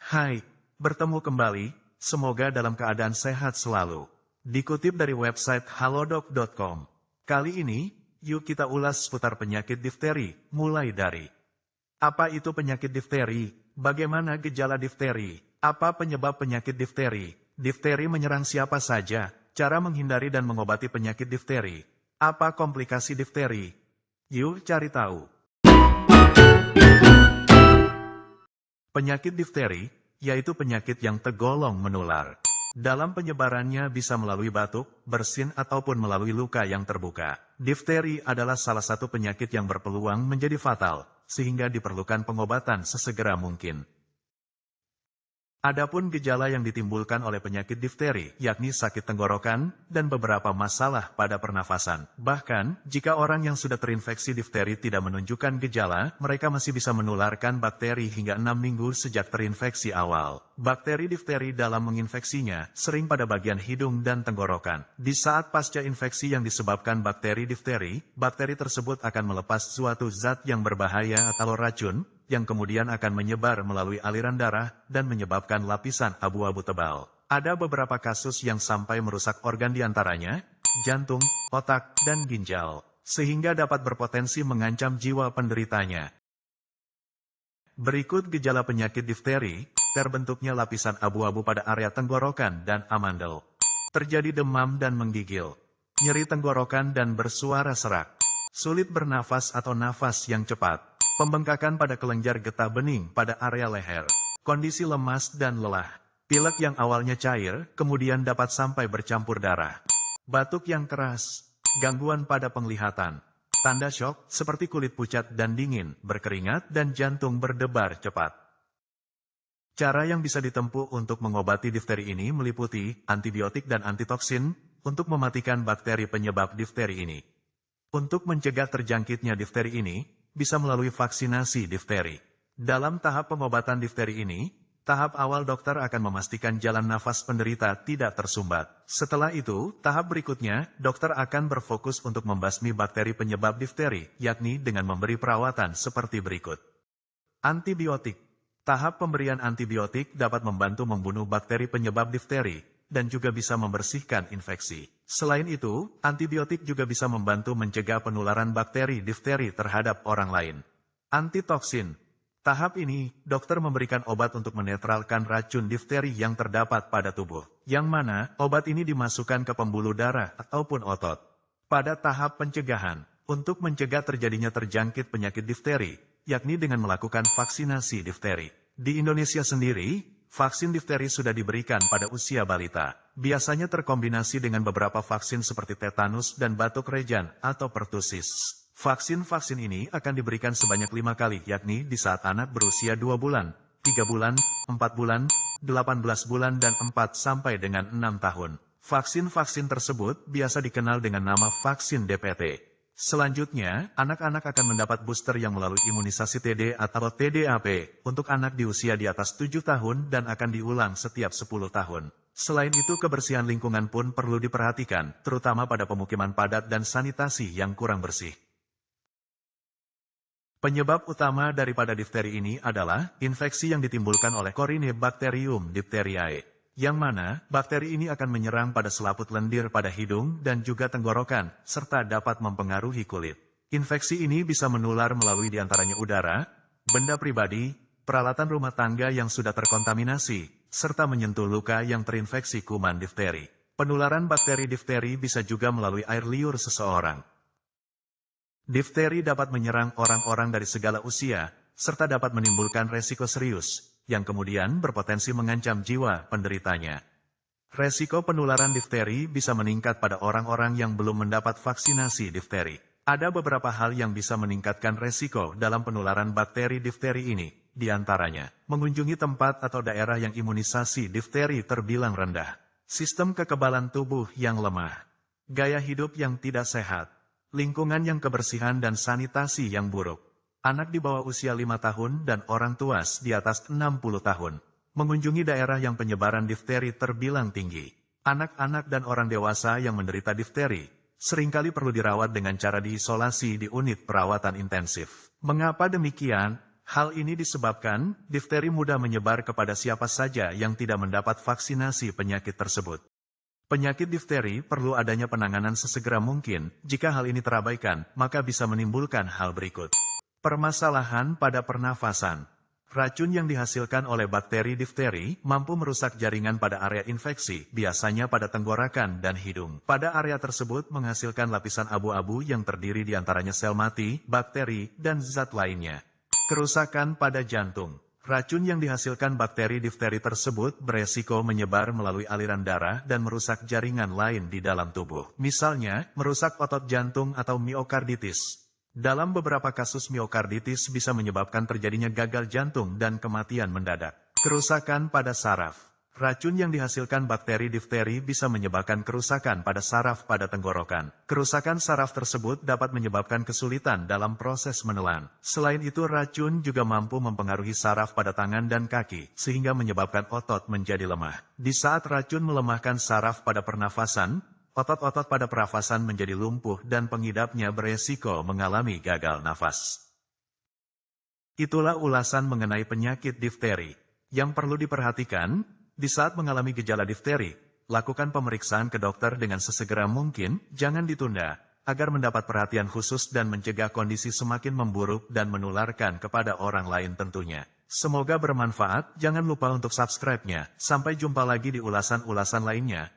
Hai, bertemu kembali, semoga dalam keadaan sehat selalu. Dikutip dari website halodoc.com. Kali ini, yuk kita ulas seputar penyakit difteri, mulai dari apa itu penyakit difteri, bagaimana gejala difteri, apa penyebab penyakit difteri, difteri menyerang siapa saja, cara menghindari dan mengobati penyakit difteri, apa komplikasi difteri. Yuk cari tahu. Penyakit difteri, yaitu penyakit yang tergolong menular. Dalam penyebarannya bisa melalui batuk, bersin ataupun melalui luka yang terbuka. Difteri adalah salah satu penyakit yang berpeluang menjadi fatal, sehingga diperlukan pengobatan sesegera mungkin. Adapun gejala yang ditimbulkan oleh penyakit difteri, yakni sakit tenggorokan, dan beberapa masalah pada pernafasan. Bahkan, jika orang yang sudah terinfeksi difteri tidak menunjukkan gejala, mereka masih bisa menularkan bakteri hingga 6 minggu sejak terinfeksi awal. Bakteri difteri dalam menginfeksinya, sering pada bagian hidung dan tenggorokan. Di saat pasca infeksi yang disebabkan bakteri difteri, bakteri tersebut akan melepas suatu zat yang berbahaya atau racun, yang kemudian akan menyebar melalui aliran darah dan menyebabkan lapisan abu-abu tebal. Ada beberapa kasus yang sampai merusak organ diantaranya, jantung, otak, dan ginjal, sehingga dapat berpotensi mengancam jiwa penderitanya. Berikut gejala penyakit difteri, terbentuknya lapisan abu-abu pada area tenggorokan dan amandel. Terjadi demam dan menggigil, nyeri tenggorokan dan bersuara serak, sulit bernafas atau nafas yang cepat, pembengkakan pada kelenjar getah bening pada area leher, kondisi lemas dan lelah, pilek yang awalnya cair, kemudian dapat sampai bercampur darah, batuk yang keras, gangguan pada penglihatan, tanda syok seperti kulit pucat dan dingin, berkeringat dan jantung berdebar cepat. Cara yang bisa ditempuh untuk mengobati difteri ini meliputi antibiotik dan antitoksin untuk mematikan bakteri penyebab difteri ini. Untuk mencegah terjangkitnya difteri ini, bisa melalui vaksinasi difteri. Dalam tahap pengobatan difteri ini, tahap awal dokter akan memastikan jalan nafas penderita tidak tersumbat. Setelah itu, tahap berikutnya, dokter akan berfokus untuk membasmi bakteri penyebab difteri, yakni dengan memberi perawatan seperti berikut. Antibiotik. Tahap pemberian antibiotik dapat membantu membunuh bakteri penyebab difteri, dan juga bisa membersihkan infeksi. Selain itu, antibiotik juga bisa membantu mencegah penularan bakteri difteri terhadap orang lain. Antitoksin. Tahap ini, dokter memberikan obat untuk menetralkan racun difteri yang terdapat pada tubuh, yang mana obat ini dimasukkan ke pembuluh darah ataupun otot. Pada tahap pencegahan, untuk mencegah terjadinya terjangkit penyakit difteri, yakni dengan melakukan vaksinasi difteri. Di Indonesia sendiri, vaksin difteri sudah diberikan pada usia balita. Biasanya terkombinasi dengan beberapa vaksin seperti tetanus dan batuk rejan atau pertusis. Vaksin-vaksin ini akan diberikan sebanyak 5 kali, yakni di saat anak berusia 2 bulan, 3 bulan, 4 bulan, 18 bulan dan 4 sampai dengan 6 tahun. Vaksin-vaksin tersebut biasa dikenal dengan nama vaksin DPT. Selanjutnya, anak-anak akan mendapat booster yang melalui imunisasi TD atau TDAP untuk anak di usia di atas 7 tahun dan akan diulang setiap 10 tahun. Selain itu, kebersihan lingkungan pun perlu diperhatikan, terutama pada pemukiman padat dan sanitasi yang kurang bersih. Penyebab utama daripada difteri ini adalah infeksi yang ditimbulkan oleh Corynebacterium diphtheriae, yang mana bakteri ini akan menyerang pada selaput lendir pada hidung dan juga tenggorokan, serta dapat mempengaruhi kulit. Infeksi ini bisa menular melalui diantaranya udara, benda pribadi, peralatan rumah tangga yang sudah terkontaminasi, serta menyentuh luka yang terinfeksi kuman difteri. Penularan bakteri difteri bisa juga melalui air liur seseorang. Difteri dapat menyerang orang-orang dari segala usia, serta dapat menimbulkan resiko serius, yang kemudian berpotensi mengancam jiwa penderitanya. Resiko penularan difteri bisa meningkat pada orang-orang yang belum mendapat vaksinasi difteri. Ada beberapa hal yang bisa meningkatkan resiko dalam penularan bakteri difteri ini, di antaranya, mengunjungi tempat atau daerah yang imunisasi difteri terbilang rendah, sistem kekebalan tubuh yang lemah, gaya hidup yang tidak sehat, lingkungan yang kebersihan dan sanitasi yang buruk, anak di bawah usia 5 tahun dan orang tua di atas 60 tahun, mengunjungi daerah yang penyebaran difteri terbilang tinggi, anak-anak dan orang dewasa yang menderita difteri, seringkali perlu dirawat dengan cara diisolasi di unit perawatan intensif. Mengapa demikian? Hal ini disebabkan, difteri mudah menyebar kepada siapa saja yang tidak mendapat vaksinasi penyakit tersebut. Penyakit difteri perlu adanya penanganan sesegera mungkin. Jika hal ini terabaikan, maka bisa menimbulkan hal berikut. Permasalahan pada pernafasan. Racun yang dihasilkan oleh bakteri difteri mampu merusak jaringan pada area infeksi, biasanya pada tenggorokan dan hidung. Pada area tersebut menghasilkan lapisan abu-abu yang terdiri di antaranya sel mati, bakteri, dan zat lainnya. Kerusakan pada jantung. Racun yang dihasilkan bakteri difteri tersebut beresiko menyebar melalui aliran darah dan merusak jaringan lain di dalam tubuh. Misalnya, merusak otot jantung atau miokarditis. Dalam beberapa kasus miokarditis bisa menyebabkan terjadinya gagal jantung dan kematian mendadak. Kerusakan pada saraf. Racun yang dihasilkan bakteri difteri bisa menyebabkan kerusakan pada saraf pada tenggorokan. Kerusakan saraf tersebut dapat menyebabkan kesulitan dalam proses menelan. Selain itu, racun juga mampu mempengaruhi saraf pada tangan dan kaki, sehingga menyebabkan otot menjadi lemah. Di saat racun melemahkan saraf pada pernafasan, otot-otot pada pernafasan menjadi lumpuh dan pengidapnya beresiko mengalami gagal nafas. Itulah ulasan mengenai penyakit difteri. Yang perlu diperhatikan, di saat mengalami gejala difteri, lakukan pemeriksaan ke dokter dengan sesegera mungkin, jangan ditunda, agar mendapat perhatian khusus dan mencegah kondisi semakin memburuk dan menularkan kepada orang lain tentunya. Semoga bermanfaat, jangan lupa untuk subscribe-nya. Sampai jumpa lagi di ulasan-ulasan lainnya.